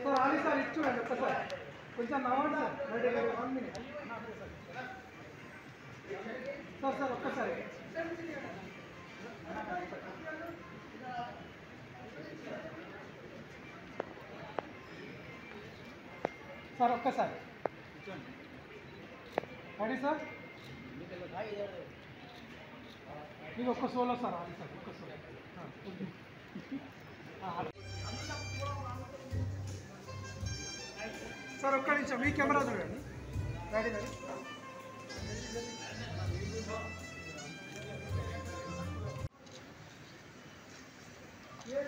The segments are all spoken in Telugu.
సార్ ఆలి సార్ ఇటు చూడండి ఒక్కసారి కొంచెం నవ్వండి సార్ 1 మినిట్ సార్ సార్ ఒక్కసారి సార్ ఒక్కసారి రెడీ సార్ ఇది ఒక్క సోలో సార్ ఆలి సార్ ఒక్క సోలో సార్ ఒక్క నిమిషం మీ కెమెరా చూడండి రెడీ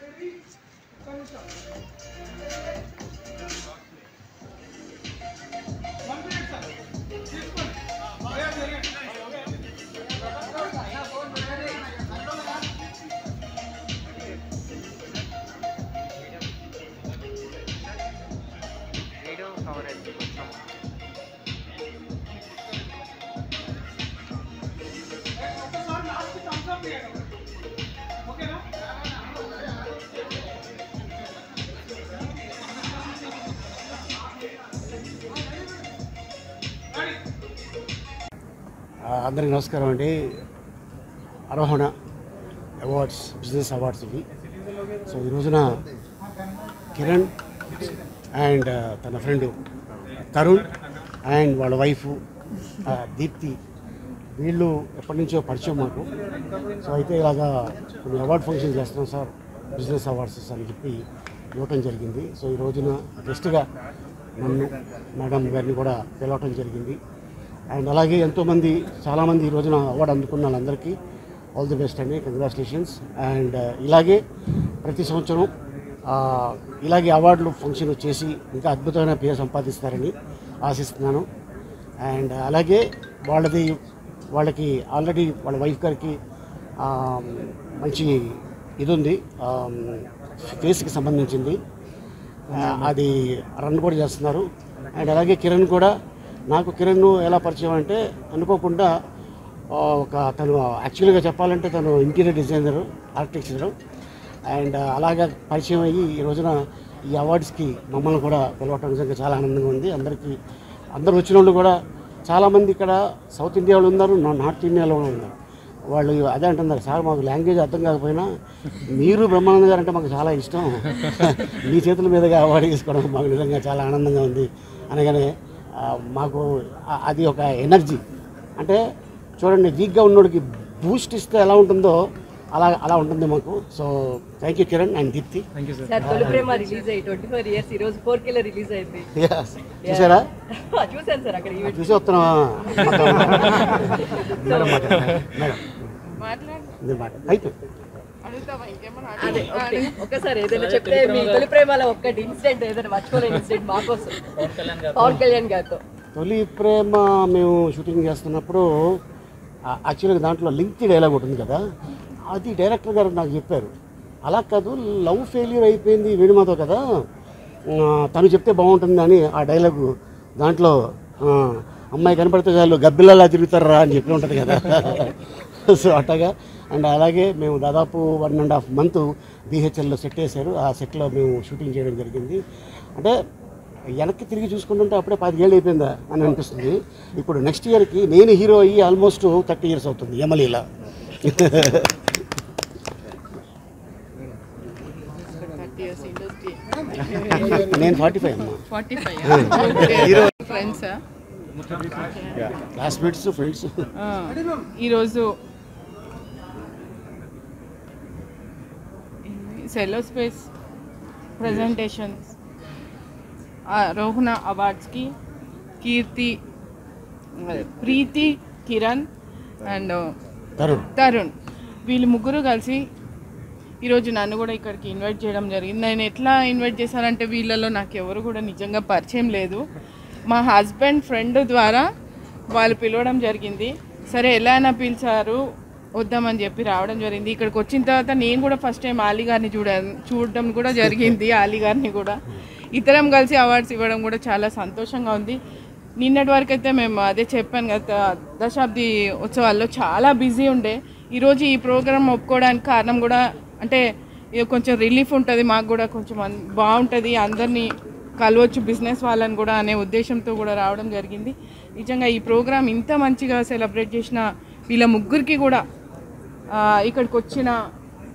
రెడీ ఒక్క నిమిషం 1 మినిట్ సార్ తీసుకోండి అందరికీ నమస్కారం అండి. అరోహణ అవార్డ్స్ బిజినెస్ అవార్డ్స్ ఇవి. సో ఈ రోజున కిరణ్ అండ్ తన ఫ్రెండ్ తరుణ్ అండ్ వాళ్ళ వైఫ్ దీప్తి వీళ్ళు ఎప్పటి నుంచో పరిచయం మాకు. సో అయితే ఇలాగా కొన్ని అవార్డ్ ఫంక్షన్ చేస్తున్నాం సార్ బిజినెస్ అవార్డ్స్ అని చెప్పి ఇవ్వటం జరిగింది. సో ఈ రోజున గెస్ట్గా నన్ను మేడం గారిని కూడా పిలవటం జరిగింది. అండ్ అలాగే ఎంతోమంది చాలామంది ఈ రోజున అవార్డు అందుకున్న వాళ్ళందరికీ ఆల్ ది బెస్ట్ అండి, కంగ్రాచులేషన్స్. అండ్ ఇలాగే ప్రతి సంవత్సరం ఇలాగే అవార్డులు ఫంక్షన్ చేసి ఇంకా అద్భుతమైన పేరు సంపాదిస్తారని ఆశిస్తున్నాను. అండ్ అలాగే వాళ్ళకి ఆల్రెడీ వాళ్ళ వైఫ్ గారికి మంచి ఇది ఉంది, ఫేస్కి సంబంధించింది, అది రన్ కూడా చేస్తున్నారు. అండ్ అలాగే కిరణ్ కూడా నాకు కిరణ్ ఎలా పరిచయం అంటే అనుకోకుండా తను యాక్చువల్గా చెప్పాలంటే తను ఇంటీరియర్ డిజైనరు, ఆర్కిటెక్చరు. అండ్ అలాగా పరిచయం అయ్యి ఈ రోజున ఈ అవార్డ్స్కి మమ్మల్ని కూడా పిలవటం నిజంగా చాలా ఆనందంగా ఉంది. అందరూ వచ్చిన వాళ్ళు కూడా చాలామంది ఇక్కడ సౌత్ ఇండియా వాళ్ళు ఉన్నారు, నార్త్ ఇండియాలో కూడా ఉన్నారు. వాళ్ళు అదే అంటున్నారు, సార్ మాకు లాంగ్వేజ్ అర్థం కాకపోయినా మీరు బ్రహ్మానంద గారు అంటే మాకు చాలా ఇష్టం, మీ చేతుల మీదుగా అవార్డు తీసుకోవడం మాకు నిజంగా చాలా ఆనందంగా ఉంది అనగానే మాకు అది ఒక ఎనర్జీ. అంటే చూడండి, వీక్గా ఉన్నోడికి బూస్ట్ ఇస్తే ఎలా ఉంటుందో అలా ఉంటుంది మాకు. So thank you Kiran and Deepti. Tholi Prema release అయ్యి 24 years ఈ రోజు 4K లో రిలీజ్ అయింది. చూసారా? చూసాను సార్ అక్కడ చూసి వస్తున్నా మేడం అయిపోయింది. అదే ఒక్కసారి ఏదైనా చెప్తే మీ తొలి ప్రేమలో ఒక్కటి ఇన్సిడెంట్ ఏదైనా మర్చిపోలేని ఇన్సిడెంట్ మాకోసం పవన్ కళ్యాణ్ గారితో. తొలి ప్రేమ మేము షూటింగ్ చేస్తున్నప్పుడు యాక్చువల్గా దాంట్లో లింక్ డైలాగ్ ఉంటుంది కదా, అది డైరెక్టర్ గారు నాకు చెప్పారు. అలా కాదు, లవ్ ఫెయిల్యూర్ అయిపోయింది వేణుమాతో కదా, తను చెప్తే బాగుంటుంది అని ఆ డైలాగు దాంట్లో అమ్మాయి కనపడితే చాలు గబ్బిల్లలా తిరుగుతారా అని చెప్పి ఉంటుంది కదా. సో అట్టగా. అండ్ అలాగే మేము దాదాపు 1.5 months BHLలో సెట్ వేశారు. ఆ సెట్లో మేము షూటింగ్ చేయడం జరిగింది. అంటే వెనక్కి తిరిగి చూసుకుంటుంటే అప్పుడే 5 ఏళ్ళు అయిపోయిందా అని అనిపిస్తుంది. ఇప్పుడు నెక్స్ట్ ఇయర్కి నేను హీరో అయ్యి ఆల్మోస్ట్ 30 years అవుతుంది యమలీలా. నేను 45 అమ్మా. Classmates friends. ఈరోజు సెల్లో స్పేస్ ప్రజెంటేషన్స్ రోహణ అవార్డ్స్కి ప్రీతి, కిరణ్ అండ్ తరుణ్ వీళ్ళు ముగ్గురు కలిసి ఈరోజు నన్ను కూడా ఇక్కడికి ఇన్వైట్ చేయడం జరిగింది. నేను ఎట్లా ఇన్వైట్ చేశానంటే వీళ్ళలో నాకు ఎవరు కూడా నిజంగా పరిచయం లేదు. మా హస్బెండ్ ఫ్రెండ్ ద్వారా వాళ్ళు పిలవడం జరిగింది. సరే ఎలా అయినా పిలిచారు, వద్దామని చెప్పి రావడం జరిగింది. ఇక్కడికి వచ్చిన తర్వాత నేను కూడా ఫస్ట్ టైం ఆలీ గారిని చూడడం కూడా జరిగింది. ఆలీ గారిని కూడా ఇద్దరం కలిసి అవార్డ్స్ ఇవ్వడం కూడా చాలా సంతోషంగా ఉంది. నిన్నటి వరకు అయితే మేము అదే చెప్పాను కదా, దశాబ్ది ఉత్సవాల్లో చాలా బిజీ ఉండే. ఈరోజు ఈ ప్రోగ్రామ్ ఒప్పుకోవడానికి కారణం కూడా అంటే కొంచెం రిలీఫ్ ఉంటుంది, మాకు కూడా కొంచెం బాగుంటుంది. అందరినీ కలవచ్చు బిజినెస్ వాళ్ళని కూడా అనే ఉద్దేశంతో కూడా రావడం జరిగింది. నిజంగా ఈ ప్రోగ్రామ్ ఇంత మంచిగా సెలబ్రేట్ చేసిన వీళ్ళ ముగ్గురికి కూడా ఇక్కడికి వచ్చిన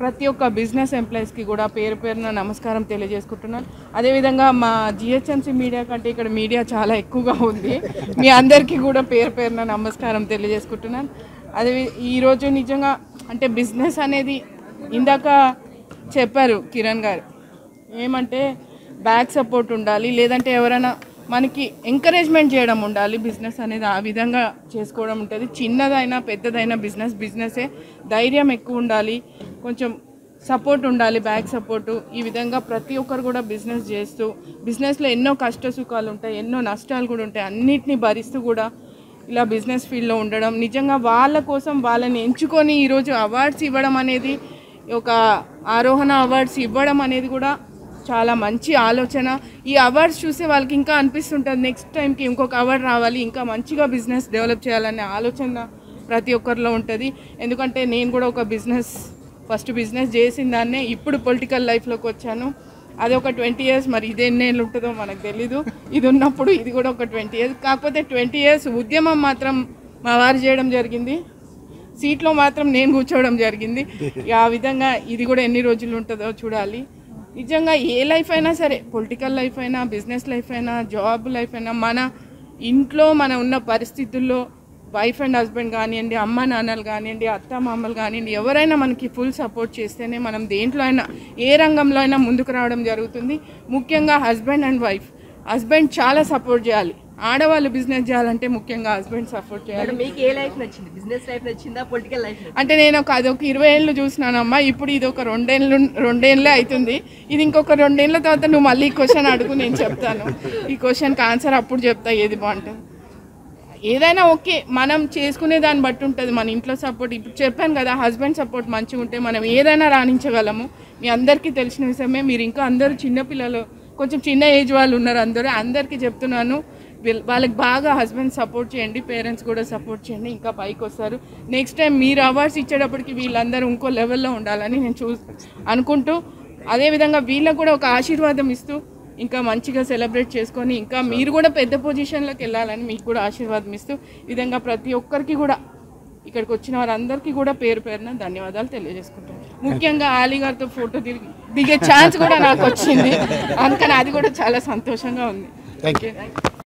ప్రతి ఒక్క బిజినెస్ ఎంప్లాయీస్కి కూడా పేరు పేరున నమస్కారం తెలియజేసుకుంటున్నాను. అదేవిధంగా మా జిహెచ్ఎంసీ మీడియా కంటే ఇక్కడ మీడియా చాలా ఎక్కువగా ఉంది. మీ అందరికీ కూడా పేరు పేరున నమస్కారం తెలియజేసుకుంటున్నాను. అదే ఈరోజు నిజంగా అంటే బిజినెస్ అనేది ఇందాక చెప్పారు కిరణ్ గారు, ఏమంటే బ్యాక్ సపోర్ట్ ఉండాలి, లేదంటే ఎవరైనా మనకి ఎంకరేజ్మెంట్ చేయడం ఉండాలి. బిజినెస్ అనేది ఆ విధంగా చేసుకోవడం ఉంటుంది. చిన్నదైనా పెద్దదైనా బిజినెసే. ధైర్యం ఎక్కువ ఉండాలి, కొంచెం సపోర్ట్ ఉండాలి, బ్యాక్ సపోర్టు. ఈ విధంగా ప్రతి ఒక్కరు కూడా బిజినెస్ చేస్తూ, బిజినెస్లో ఎన్నో కష్ట సుఖాలు ఉంటాయి, ఎన్నో నష్టాలు కూడా ఉంటాయి, అన్నిటినీ భరిస్తూ కూడా ఇలా బిజినెస్ ఫీల్డ్లో ఉండడం, నిజంగా వాళ్ళ కోసం వాళ్ళని ఎంచుకొని ఈరోజు అవార్డ్స్ ఇవ్వడం అనేది, ఒక ఆరోహణ అవార్డ్స్ ఇవ్వడం అనేది కూడా చాలా మంచి ఆలోచన. ఈ అవార్డ్స్ చూస్తే వాళ్ళకి ఇంకా అనిపిస్తుంటుంది నెక్స్ట్ టైంకి ఇంకొక అవార్డు రావాలి, ఇంకా మంచిగా బిజినెస్ డెవలప్ చేయాలనే ఆలోచన ప్రతి ఒక్కరిలో ఉంటుంది. ఎందుకంటే నేను కూడా ఒక ఫస్ట్ బిజినెస్ చేసిన దాన్నే ఇప్పుడు పొలిటికల్ లైఫ్లోకి వచ్చాను. అది ఒక 20 years, మరి ఇది ఎన్నేళ్ళు ఉంటుందో మనకు తెలీదు. ఇది ఉన్నప్పుడు ఇది కూడా ఒక 20 years. కాకపోతే 20 years ఉద్యమం మాత్రం మా వారు చేయడం జరిగింది, సీట్లో మాత్రం నేను కూర్చోవడం జరిగింది. ఆ విధంగా ఇది కూడా ఎన్ని రోజులు ఉంటుందో చూడాలి. నిజంగా ఏ లైఫ్ అయినా సరే, పొలిటికల్ లైఫ్ అయినా, బిజినెస్ లైఫ్ అయినా, జాబ్ లైఫ్ అయినా, మన ఇంట్లో మన ఉన్న పరిస్థితుల్లో వైఫ్ అండ్ హస్బెండ్ కానివ్వండి, అమ్మ నాన్నలు కానివ్వండి, అత్త మామలు కానివ్వండి, ఎవరైనా మనకి ఫుల్ సపోర్ట్ చేస్తేనే మనం దేంట్లో అయినా, ఏ రంగంలో అయినా ముందుకు రావడం జరుగుతుంది. ముఖ్యంగా హస్బెండ్ అండ్ వైఫ్. హస్బెండ్ చాలా సపోర్ట్ చేయాలి. ఆడవాళ్ళు బిజినెస్ చేయాలంటే ముఖ్యంగా హస్బెండ్ సపోర్ట్ చేయాలి. మీకు ఏ లైఫ్ నచ్చింది? బిజినెస్ లైఫ్ నచ్చిందా, పొలిటికల్ లైఫ్? అంటే నేను అదొక 20 ఏళ్ళు చూసినానమ్మా. ఇప్పుడు ఇది ఒక 2 ఏళ్ళే అవుతుంది. ఇది ఇంకొక 2 ఏళ్ళ తర్వాత నువ్వు మళ్ళీ ఈ క్వశ్చన్ అడుగు, నేను చెప్తాను. ఈ క్వశ్చన్కి ఆన్సర్ అప్పుడు చెప్తా ఏది బాగుంటుంది. ఏదైనా ఓకే, మనం చేసుకునే దాన్ని బట్టి ఉంటుంది. మన ఇంట్లో సపోర్ట్, ఇప్పుడు చెప్పాను కదా, హస్బెండ్ సపోర్ట్ మంచిగా ఉంటే మనం ఏదైనా రాణించగలము. మీ అందరికీ తెలిసిన విషయమే. మీరు ఇంకా అందరూ చిన్నపిల్లలు, కొంచెం చిన్న ఏజ్ వాళ్ళు ఉన్నారు, అందరికీ చెప్తున్నాను, వాళ్ళకి బాగా హస్బెండ్ సపోర్ట్ చేయండి, పేరెంట్స్ కూడా సపోర్ట్ చేయండి, ఇంకా పైకి వస్తారు. నెక్స్ట్ టైం మీరు అవార్డ్స్ ఇచ్చేటప్పటికి వీళ్ళందరూ ఇంకో లెవెల్లో ఉండాలని నేను అనుకుంటూ, అదేవిధంగా వీళ్ళకు కూడా ఒక ఆశీర్వాదం ఇస్తూ ఇంకా మంచిగా సెలబ్రేట్ చేసుకొని ఇంకా మీరు కూడా పెద్ద పొజిషన్లోకి వెళ్ళాలని మీకు కూడా ఆశీర్వాదం ఇస్తూ, ఈ విధంగా ప్రతి ఒక్కరికి కూడా ఇక్కడికి వచ్చిన వారందరికీ కూడా పేరు పేరున ధన్యవాదాలు తెలియజేసుకుంటాను. ముఖ్యంగా ఆలీ గారితో ఫోటో దిగే ఛాన్స్ కూడా నాకు వచ్చింది, అందుకని అది కూడా చాలా సంతోషంగా ఉంది. Thank you.